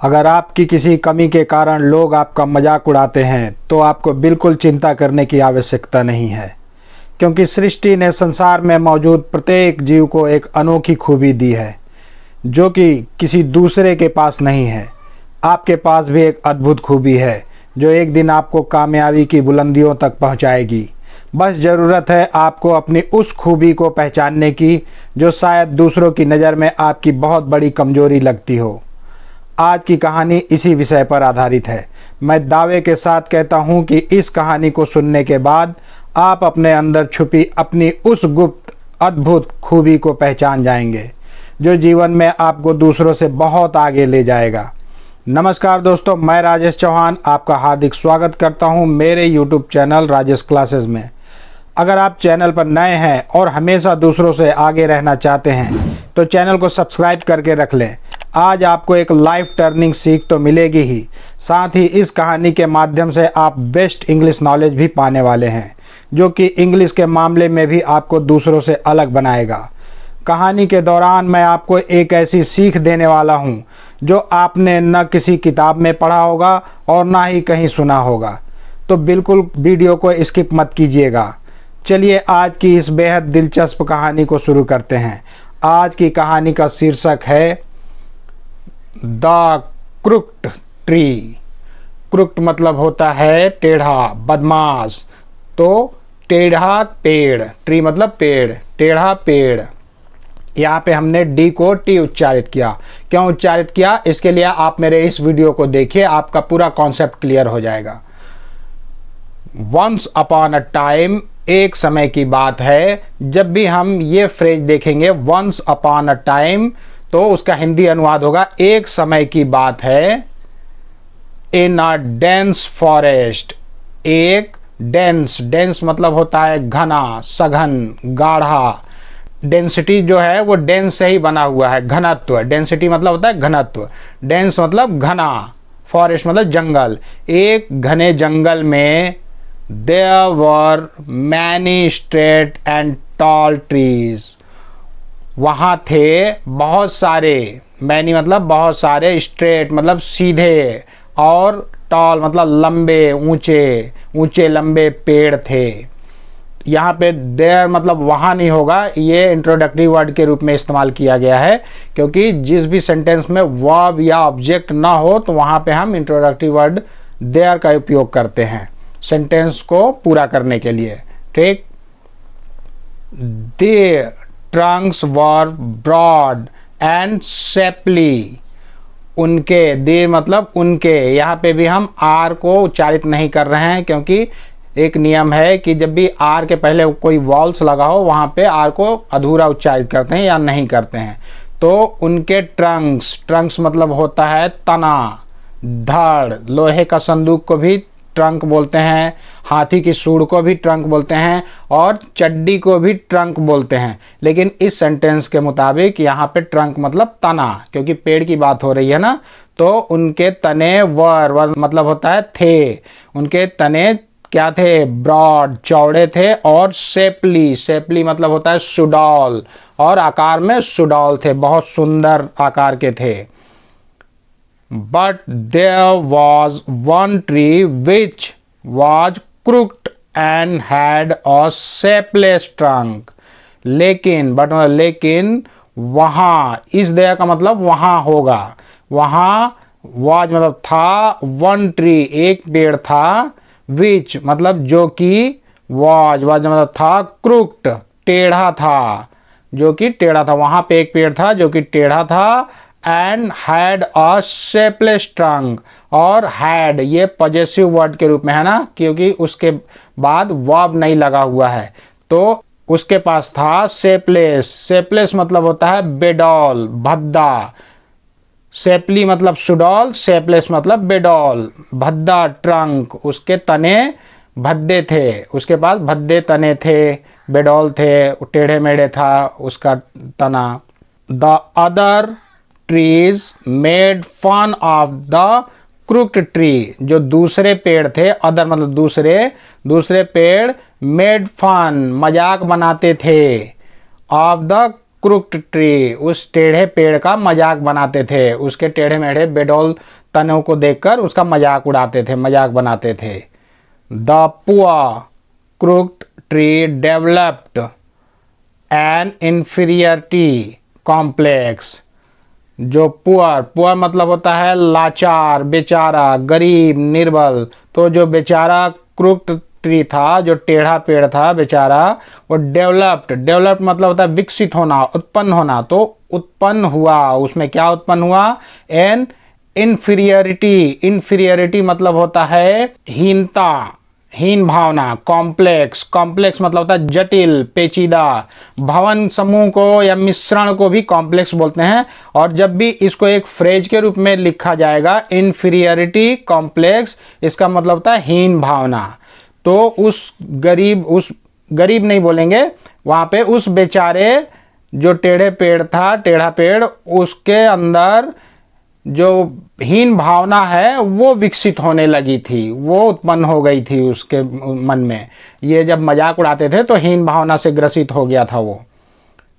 अगर आपकी किसी कमी के कारण लोग आपका मजाक उड़ाते हैं तो आपको बिल्कुल चिंता करने की आवश्यकता नहीं है, क्योंकि सृष्टि ने संसार में मौजूद प्रत्येक जीव को एक अनोखी खूबी दी है जो कि किसी दूसरे के पास नहीं है। आपके पास भी एक अद्भुत खूबी है जो एक दिन आपको कामयाबी की बुलंदियों तक पहुंचाएगी। बस ज़रूरत है आपको अपनी उस खूबी को पहचानने की जो शायद दूसरों की नज़र में आपकी बहुत बड़ी कमजोरी लगती हो। आज की कहानी इसी विषय पर आधारित है। मैं दावे के साथ कहता हूं कि इस कहानी को सुनने के बाद आप अपने अंदर छुपी अपनी उस गुप्त अद्भुत खूबी को पहचान जाएंगे जो जीवन में आपको दूसरों से बहुत आगे ले जाएगा। नमस्कार दोस्तों, मैं राजेश चौहान आपका हार्दिक स्वागत करता हूं मेरे YouTube चैनल राजेश क्लासेस में। अगर आप चैनल पर नए हैं और हमेशा दूसरों से आगे रहना चाहते हैं तो चैनल को सब्सक्राइब करके रख लें। आज आपको एक लाइफ टर्निंग सीख तो मिलेगी ही, साथ ही इस कहानी के माध्यम से आप बेस्ट इंग्लिश नॉलेज भी पाने वाले हैं जो कि इंग्लिश के मामले में भी आपको दूसरों से अलग बनाएगा। कहानी के दौरान मैं आपको एक ऐसी सीख देने वाला हूं जो आपने न किसी किताब में पढ़ा होगा और ना ही कहीं सुना होगा, तो बिल्कुल वीडियो को स्किप मत कीजिएगा। चलिए आज की इस बेहद दिलचस्प कहानी को शुरू करते हैं। आज की कहानी का शीर्षक है द क्रुक्ड ट्री। क्रुक्ड मतलब होता है टेढ़ा, बदमाश। तो टेढ़ा पेड़, ट्री मतलब पेड़, टेढ़ा पेड़। यहाँ पे हमने डी को टी उच्चारित किया। क्यों उच्चारित किया, इसके लिए आप मेरे इस वीडियो को देखिए, आपका पूरा कॉन्सेप्ट क्लियर हो जाएगा। वंस अपॉन अ टाइम, एक समय की बात है। जब भी हम ये फ्रेज देखेंगे वंस अपॉन अ टाइम, तो उसका हिंदी अनुवाद होगा एक समय की बात है। इन अ डेंस फॉरेस्ट, एक डेंस, डेंस मतलब होता है घना, सघन, गाढ़ा। डेंसिटी जो है वो डेंस से ही बना हुआ है, घनत्व। डेंसिटी मतलब होता है घनत्व, डेंस मतलब घना, फॉरेस्ट मतलब जंगल। एक घने जंगल में there were many straight and tall trees, वहाँ थे बहुत सारे, मैनी मतलब बहुत सारे, स्ट्रेट मतलब सीधे, और टॉल मतलब लंबे, ऊंचे ऊंचे लंबे पेड़ थे। यहाँ पे देयर मतलब वहाँ नहीं होगा, ये इंट्रोडक्टरी वर्ड के रूप में इस्तेमाल किया गया है, क्योंकि जिस भी सेंटेंस में वर्ब या ऑब्जेक्ट ना हो तो वहाँ पे हम इंट्रोडक्टरी वर्ड देयर का उपयोग करते हैं सेंटेंस को पूरा करने के लिए। ठीक। The trunks were broad and shapely, उनके, दे मतलब उनके, यहाँ पे भी हम आर को उच्चारित नहीं कर रहे हैं, क्योंकि एक नियम है कि जब भी आर के पहले कोई वॉल्स लगा हो वहाँ पे आर को अधूरा उच्चारित करते हैं या नहीं करते हैं। तो उनके ट्रंक्स, ट्रंक्स मतलब होता है तना, धड़। लोहे का संदूक को भी ट्रंक बोलते हैं, हाथी की सूंड को भी ट्रंक बोलते हैं, और चड्डी को भी ट्रंक बोलते हैं। लेकिन इस सेंटेंस के मुताबिक यहाँ पे ट्रंक मतलब तना, क्योंकि पेड़ की बात हो रही है ना। तो उनके तने वर मतलब होता है थे, उनके तने क्या थे, ब्रॉड, चौड़े थे, और शेपली, शेपली मतलब होता है सुडौल, और आकार में सुडौल थे, बहुत सुंदर आकार के थे। But there was one tree which was crooked and had a shapeless trunk. लेकिन, बट लेकिन वहाँ, इस दया का मतलब वहाँ होगा, वहाँ was मतलब था, one tree एक पेड़ था, which मतलब जो कि, was मतलब था, crooked टेढ़ा था, जो कि टेढ़ा था। वहाँ पे एक पेड़ था जो कि टेढ़ा था, and had a shapeless trunk, और हैड ये पॉजेसिव वर्ड के रूप में है ना, क्योंकि उसके बाद वर्ब नहीं लगा हुआ है, तो उसके पास था शेपलेस। शेपलेस मतलब होता है बेडौल, भद्दा। शेपली मतलब सुडौल, शेपलेस मतलब बेडौल, भद्दा ट्रंक, उसके तने भद्दे थे, उसके पास भद्दे तने थे, बेडौल थे, टेढ़े मेढ़े था उसका तना। The other trees made fun of the crooked tree, जो दूसरे पेड़ थे, अदर मतलब दूसरे, दूसरे पेड़, मेड फन मजाक बनाते थे, ऑफ द क्रुक्ड ट्री, उस टेढ़े पेड़ का मजाक बनाते थे, उसके टेढ़े मेढ़े बेडौल तनों को देखकर उसका मजाक उड़ाते थे, मजाक बनाते थे। The poor crooked tree developed N inferiority complex. जो पुअर, पुअर मतलब होता है लाचार, बेचारा, गरीब, निर्बल। तो जो बेचारा क्रुक्ड ट्री था, जो टेढ़ा पेड़ था बेचारा, वो डेवलप्ड, डेवलप्ड मतलब होता है विकसित होना, उत्पन्न होना। तो उत्पन्न हुआ, उसमें क्या उत्पन्न हुआ? एन इंफीरियरिटी, इंफीरियरिटी मतलब होता है हीनता, हीन भावना। कॉम्प्लेक्स, कॉम्प्लेक्स मतलब होता है जटिल, पेचीदा। भवन समूह को या मिश्रण को भी कॉम्प्लेक्स बोलते हैं। और जब भी इसको एक फ्रेज के रूप में लिखा जाएगा, इंफीरियरिटी कॉम्प्लेक्स, इसका मतलब होता है हीन भावना। तो उस गरीब नहीं बोलेंगे वहां पे, उस बेचारे जो टेढ़े पेड़ था, टेढ़ा पेड़, उसके अंदर जो हीन भावना है वो विकसित होने लगी थी, वो उत्पन्न हो गई थी उसके मन में। ये जब मजाक उड़ाते थे तो हीन भावना से ग्रसित हो गया था वो।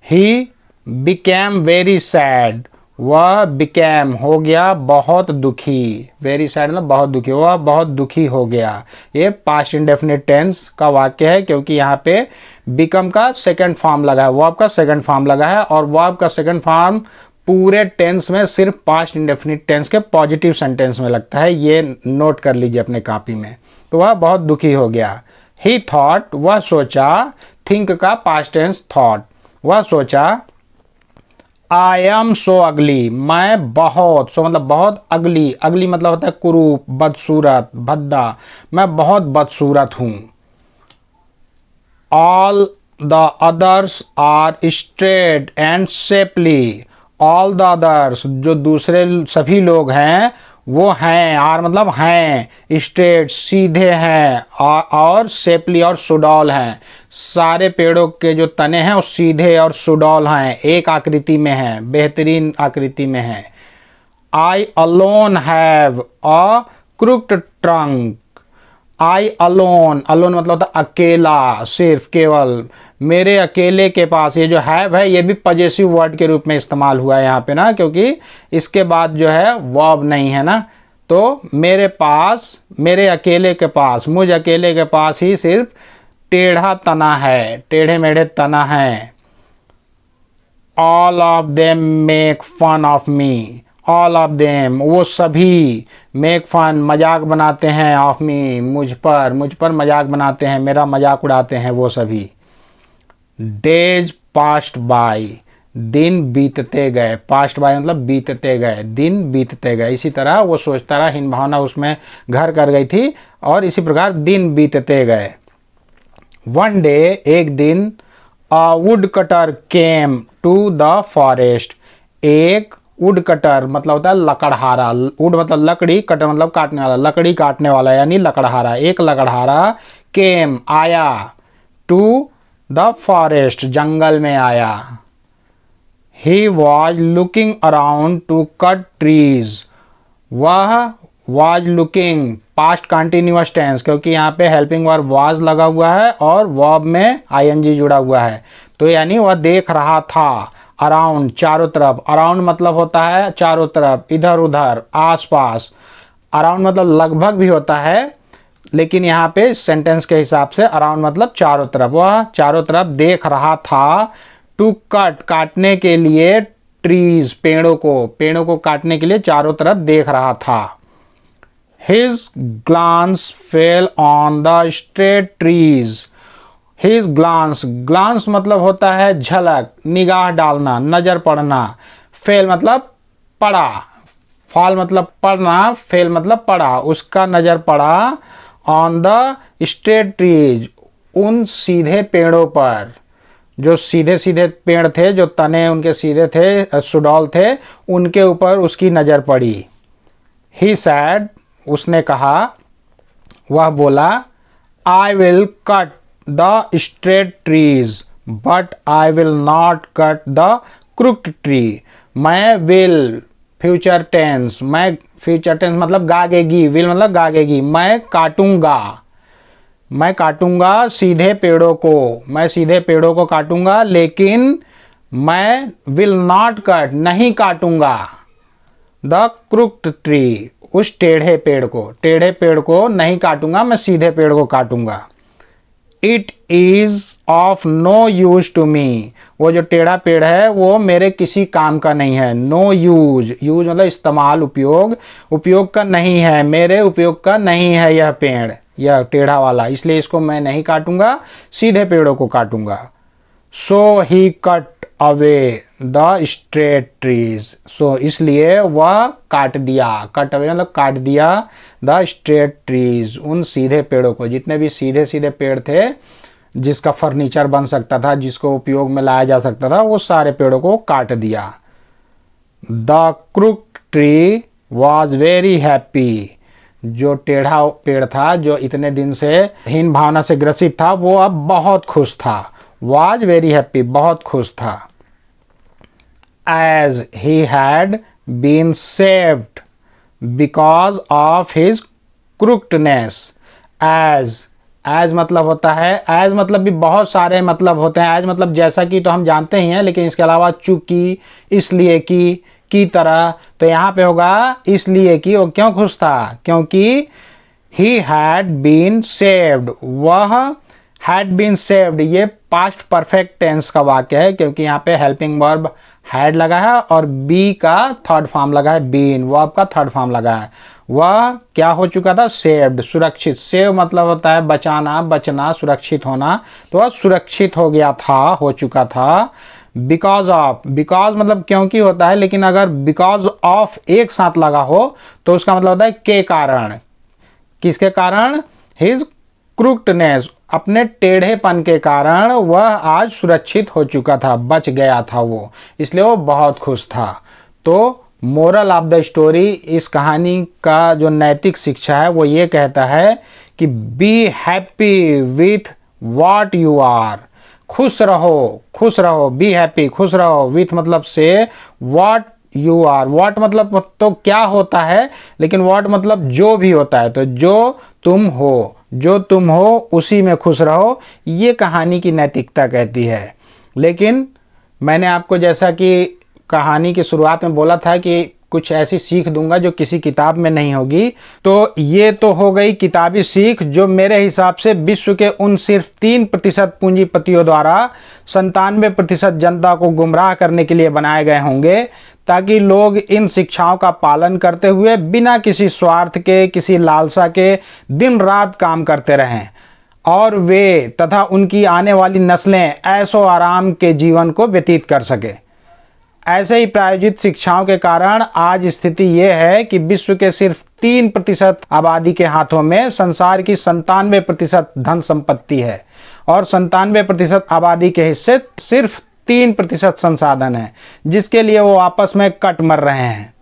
ही बिकेम वेरी सैड, वह बिकेम हो गया बहुत दुखी। वेरी सैड मतलब बहुत दुखी, वह बहुत दुखी हो गया। ये पास्ट इंडेफिनिट टेंस का वाक्य है, क्योंकि यहाँ पे बिकम का सेकंड फॉर्म लगा है, वर्ब का सेकंड फॉर्म लगा है। और वर्ब का सेकंड फॉर्म पूरे टेंस में सिर्फ पास्ट इंडेफिनिट टेंस के पॉजिटिव सेंटेंस में लगता है, ये नोट कर लीजिए अपने कॉपी में। तो वह बहुत दुखी हो गया। ही थॉट, वह सोचा, थिंक का पास्ट टेंस थॉट, वह सोचा, आई एम सो अगली, मैं बहुत, सो मतलब बहुत, अगली, अगली मतलब होता है कुरूप, बदसूरत, भद्दा, मैं बहुत बदसूरत हूं। All the others are straight and shapely, all the others जो दूसरे सभी लोग हैं वो हैं, आर मतलब हैं, स्ट्रेट सीधे हैं, और शेपली और सुडौल हैं। सारे पेड़ों के जो तने हैं वो सीधे और सुडौल हैं, एक आकृति में हैं, बेहतरीन आकृति में हैं। आई alone have a crooked trunk, I alone, alone मतलब होता है अकेला, सिर्फ, केवल, मेरे अकेले के पास। ये जो हैव है ये भी पजेसिव वर्ड के रूप में इस्तेमाल हुआ है यहाँ पे ना, क्योंकि इसके बाद जो है वर्ब नहीं है ना। तो मेरे पास, मेरे अकेले के पास, मुझ अकेले के पास ही सिर्फ टेढ़ा तना है, टेढ़े मेढ़े तना है। All of them make fun of me, all of them वो सभी, मेक फन मजाक बनाते हैं, ऑफ मी मुझ पर मजाक बनाते हैं, मेरा मजाक उड़ाते हैं वो सभी। डेज पास्ट बाय, दिन बीतते गए, पास्ट बाय मतलब बीतते गए, दिन बीतते गए। इसी तरह वो सोचता रहा, हीन भावना उसमें घर कर गई थी, और इसी प्रकार दिन बीतते गए। वन डे, एक दिन, a wood cutter came to the forest, एक वुड कटर मतलब होता है लकड़हारा, वुड मतलब लकड़ी, कटर मतलब काटने वाला, लकड़ी काटने वाला यानी लकड़हारा। एक लकड़हारा केम आया, टू द फॉरेस्ट जंगल में आया। He was looking around to cut trees, वह was looking, past continuous tense, क्योंकि यहाँ पे हेल्पिंग वर्ब वॉज लगा हुआ है और वर्ब में आईएनजी जुड़ा हुआ है। तो यानी वह देख रहा था, अराउंड चारों तरफ, अराउंड मतलब होता है चारों तरफ, इधर उधर, आसपास। अराउंड मतलब लगभग भी होता है, लेकिन यहाँ पे सेंटेंस के हिसाब से अराउंड मतलब चारों तरफ, वह चारों तरफ देख रहा था। टू कट, काटने के लिए, ट्रीज पेड़ों को काटने के लिए चारों तरफ देख रहा था। His glance fell on the straight trees, his glance, glance मतलब होता है झलक, निगाह डालना, नजर पड़ना। फेल मतलब पड़ा, फॉल मतलब पड़ना, फेल मतलब पड़ा, उसका नजर पड़ा। ऑन द स्ट्रेट ट्रीज, उन सीधे पेड़ों पर, जो सीधे सीधे पेड़ थे, जो तने उनके सीधे थे, सुडौल थे, उनके ऊपर उसकी नजर पड़ी। ही सैड, उसने कहा, वह बोला, I will cut the straight trees but I will not cut the crooked tree, मैं विल, फ्यूचर टेंस, मैं, फ्यूचर टेंस मतलब गागेगी, विल मतलब गागेगी, मैं काटूंगा सीधे पेड़ों को, मैं सीधे पेड़ों को काटूंगा, लेकिन मैं विल नॉट कट, नहीं काटूंगा, द क्रुक्ड ट्री, उस टेढ़े पेड़ को नहीं काटूंगा, मैं सीधे पेड़ को काटूंगा। It is of no use to me, वो जो टेढ़ा पेड़ है वो मेरे किसी काम का नहीं है। नो यूज, यूज मतलब इस्तेमाल, उपयोग का नहीं है, मेरे उपयोग का नहीं है यह पेड़, यह टेढ़ा वाला, इसलिए इसको मैं नहीं काटूंगा, सीधे पेड़ों को काटूंगा। So he cut away the straight trees, so इसलिए वह काट दिया, कट अवे मतलब काट दिया, द स्ट्रेट ट्रीज, उन सीधे पेड़ों को, जितने भी सीधे सीधे पेड़ थे जिसका फर्नीचर बन सकता था, जिसको उपयोग में लाया जा सकता था, वो सारे पेड़ों को काट दिया। The crook tree was very happy, जो टेढ़ा पेड़ था, जो इतने दिन से हीन भावना से ग्रसित था, वो अब बहुत खुश था। वॉज वेरी हैप्पी, बहुत खुश था। as he had been saved because of his crookedness। as मतलब होता है, as मतलब भी बहुत सारे मतलब होते हैं। as मतलब जैसा कि तो हम जानते ही हैं, लेकिन इसके अलावा चूंकि, इसलिए की तरह, तो यहाँ पे होगा इसलिए कि वो क्यों खुश था, क्योंकि he had been saved, वह had been saved, ये पास्ट परफेक्ट टेंस का वाक्य है, क्योंकि यहाँ पे हेल्पिंग वर्ब हैड लगा है और बी का थर्ड फॉर्म लगा है, बीन, वर्ब का थर्ड फॉर्म लगा है। वह क्या हो चुका था, सेव्ड, सुरक्षित। सेव मतलब होता है बचाना, बचना, सुरक्षित होना, तो वह सुरक्षित हो गया था, हो चुका था। बिकॉज ऑफ, बिकॉज मतलब क्योंकि होता है, लेकिन अगर बिकॉज ऑफ एक साथ लगा हो तो उसका मतलब होता है के कारण। किसके कारण, हिज क्रुक्डनेस, अपने टेढ़ेपन के कारण वह आज सुरक्षित हो चुका था, बच गया था वो, इसलिए वो बहुत खुश था। तो मोरल ऑफ द स्टोरी, इस कहानी का जो नैतिक शिक्षा है वो ये कहता है कि be happy with what you are, खुश रहो, बी हैप्पी, खुश रहो, विथ मतलब से, व्हाट यू आर, व्हाट मतलब तो क्या होता है, लेकिन व्हाट मतलब जो भी होता है, तो जो तुम हो उसी में खुश रहो, ये कहानी की नैतिकता कहती है। लेकिन मैंने आपको जैसा कि कहानी की शुरुआत में बोला था कि कुछ ऐसी सीख दूंगा जो किसी किताब में नहीं होगी, तो ये तो हो गई किताबी सीख, जो मेरे हिसाब से विश्व के उन सिर्फ 3% पूंजीपतियों द्वारा 97% जनता को गुमराह करने के लिए बनाए गए होंगे, ताकि लोग इन शिक्षाओं का पालन करते हुए बिना किसी स्वार्थ के, किसी लालसा के दिन रात काम करते रहें और वे तथा उनकी आने वाली नस्लें ऐशो आराम के जीवन को व्यतीत कर सके। ऐसे ही प्रायोजित शिक्षाओं के कारण आज स्थिति यह है कि विश्व के सिर्फ 3% आबादी के हाथों में संसार की 97% धन संपत्ति है और 97% आबादी के हिस्से सिर्फ 3% संसाधन है, जिसके लिए वो आपस में कट मर रहे हैं।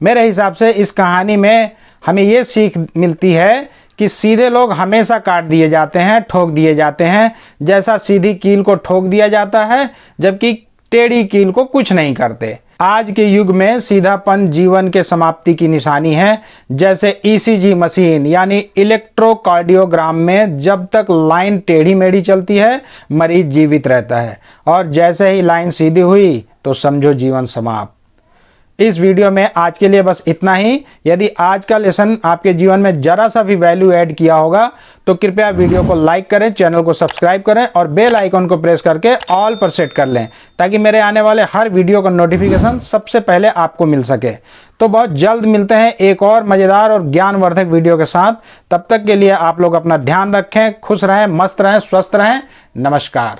मेरे हिसाब से इस कहानी में हमें ये सीख मिलती है कि सीधे लोग हमेशा काट दिए जाते हैं, ठोक दिए जाते हैं, जैसा सीधी कील को ठोक दिया जाता है, जबकि टेढ़ी कील को कुछ नहीं करते। आज के युग में सीधापन जीवन के समाप्ति की निशानी है। जैसे ईसीजी मशीन यानी इलेक्ट्रोकार्डियोग्राम में जब तक लाइन टेढ़ी मेढ़ी चलती है, मरीज जीवित रहता है, और जैसे ही लाइन सीधी हुई तो समझो जीवन समाप्त। इस वीडियो में आज के लिए बस इतना ही। यदि आज का लेसन आपके जीवन में जरा सा भी वैल्यू ऐड किया होगा तो कृपया वीडियो को लाइक करें, चैनल को सब्सक्राइब करें और बेल आइकन को प्रेस करके ऑल पर सेट कर लें, ताकि मेरे आने वाले हर वीडियो का नोटिफिकेशन सबसे पहले आपको मिल सके। तो बहुत जल्द मिलते हैं एक और मज़ेदार और ज्ञानवर्धक वीडियो के साथ। तब तक के लिए आप लोग अपना ध्यान रखें, खुश रहें, मस्त रहें, स्वस्थ रहें। नमस्कार।